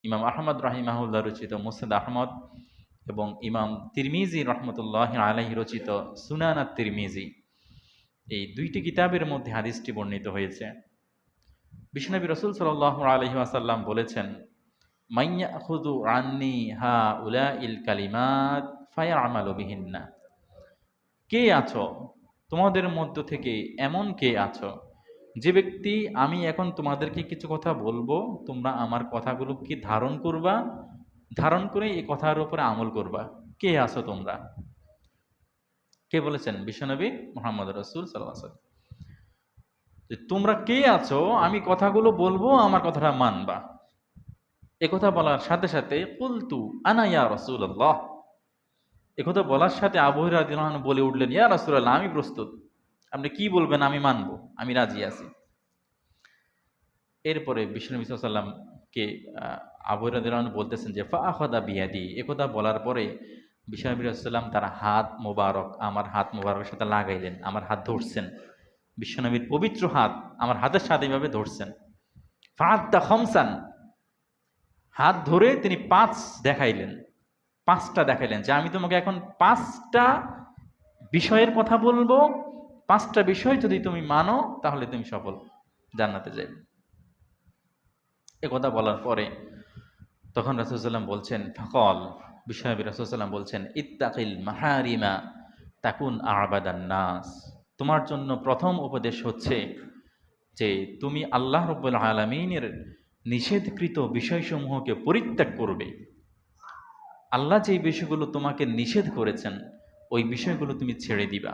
ইমাম আহমদ রাহিমাহুল্লাহ রচিত মুসনাদ আহমদ এবং ইমাম তিরমিজি রহমতুল্লাহ আলাইহি রচিত সুনান তিরমিজি, এই দুইটি কিতাবের মধ্যে হাদিসটি বর্ণিত হয়েছে। বিশ্বনবী রাসূল সাল্লাল্লাহু আলাইহি ওয়াসাল্লাম বলেছেন, মাইয়াখুযু আন্নী হাউলাইল কালিমাত ফায়ামালু বিহিন্না। কে আছো তোমাদের মধ্য থেকে, এমন কে আছো যে ব্যক্তি আমি এখন তোমাদেরকে কিছু কথা বলবো, তোমরা আমার কথাগুলো কি ধারণ করবা, ধারণ করে এই কথার উপরে আমল করবা। কে আছো তোমরা? কে বলেছেন? বিশ্বনবী মুহাম্মদ রাসূল সাল্লাল্লাহু আলাইহি ওয়াসাল্লাম। যে তোমরা কে আছো আমি কথাগুলো বলবো, আমার কথাটা মানবা। একথা বলার সাথে সাথে কুলতু আনা ইয়া রাসূলুল্লাহ, একথা বলার সাথে আবু হুরায়রা রাদিয়াল্লাহু আনহু বলে উঠলেন, ইয়া রাসূলুল্লাহ, আমি প্রস্তুত, আপনি কি বলবেন আমি মানবো, আমি রাজি আছি। এরপরে বিশ্বনবী সাল্লাল্লাহু আলাইহি ওয়াসাল্লামকে আবু হুরায়রা রাদিয়াল্লাহু আনহু বলতেছেন যে ফা আখাযা বিয়াদি, একথা বলার পরে বিশ্বনবী সাল্লাল্লাহু আলাইহি ওয়াসাল্লাম তার হাত মোবারক আমার হাত মোবারকের সাথে লাগাইলেন, আমার হাত ধরছেন, বিশ্বনবীর পবিত্র হাত আমার হাতের সাথে এইভাবে ধরছেন। ফাআদ্দা খামসান, হাত ধরে তিনি 5 দেখাইলেন, 5টা দেখাইলেন যে আমি তোমাকে এখন 5টা বিষয়ের কথা বলবো, 5টা বিষয় যদি তুমি মানো তাহলে তুমি সফল, জান্নাতে যাবে। একথা বলার পরে তখন রাসূলুল্লাহ সাল্লাল্লাহু আলাইহি ওয়াসাল্লাম বলছেন, ফাকাল, বিশ্বনবী রাসূলুল্লাহ সাল্লাল্লাহু আলাইহি ওয়াসাল্লাম বলছেন, ইত্তাকিল মাহারিমা তাকুন আ'বাদান নাস। তোমার জন্য প্রথম উপদেশ হচ্ছে যে তুমি আল্লাহ রাব্বুল আলামিনের নিষেধকৃত বিষয়সমূহকে পরিত্যাগ করবে। আল্লাহ যে বিষয়গুলো তোমাকে নিষেধ করেছেন ওই বিষয়গুলো তুমি ছেড়ে দিবা।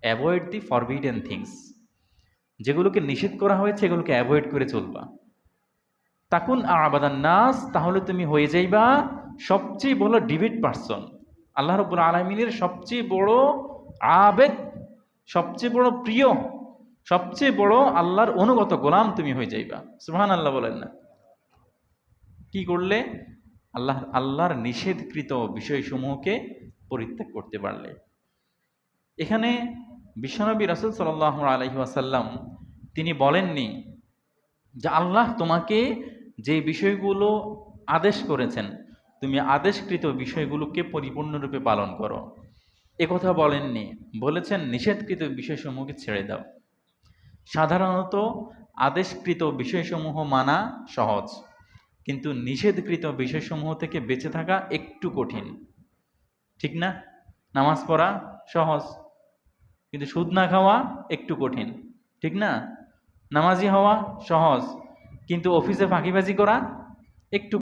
অ্যাভয়েড দি ফরবিডেন থিংস, যেগুলোকে নিষেধ করা হয়েছে এগুলোকে অ্যাভয়েড করে চলবা। তাকুন আ'বাদান নাস, তাহলে তুমি হয়ে যাইবা সবচেয়ে বড় ডিভিড পারসন, আল্লাহ রাব্বুল আলামিনের সবচেয়ে বড় আবেদ, সবচেয়ে বড় প্রিয়, সবচেয়ে বড় আল্লাহর অনুগত গোলাম তুমি হয়ে যাইবা। সুবহানাল্লাহ বলেন না? কি করলে? আল্লাহর নিষেধকৃত বিষয়সমূহকে পরিত্যাগ করতে পারলে। এখানে বিশ্বনবী রাসূল সাল্লাল্লাহু আলাইহি ওয়াসাল্লাম তিনি বলেননি যে আল্লাহ তোমাকে যে বিষয়গুলো আদেশ করেছেন তুমি আদেশকৃত বিষয়গুলোকে পরিপূর্ণরূপে পালন করো, একথা বলেননি। বলেছেন নিষেধকৃত বিষয়সমূহকে ছেড়ে দাও। সাধারণত আদেশকৃত বিষয়সমূহ মানা সহজ, কিন্তু নিষেধকৃত বিষয়সমূহ থেকে বেঁচে থাকা একটু কঠিন, ঠিক না? নামাজ পড়া সহজ, কিন্তু সুদ না খাওয়া একটু কঠিন, ঠিক না? নামাজি হওয়া সহজ, কিন্তু অফিসে ফাঁকিবাজি করা একটু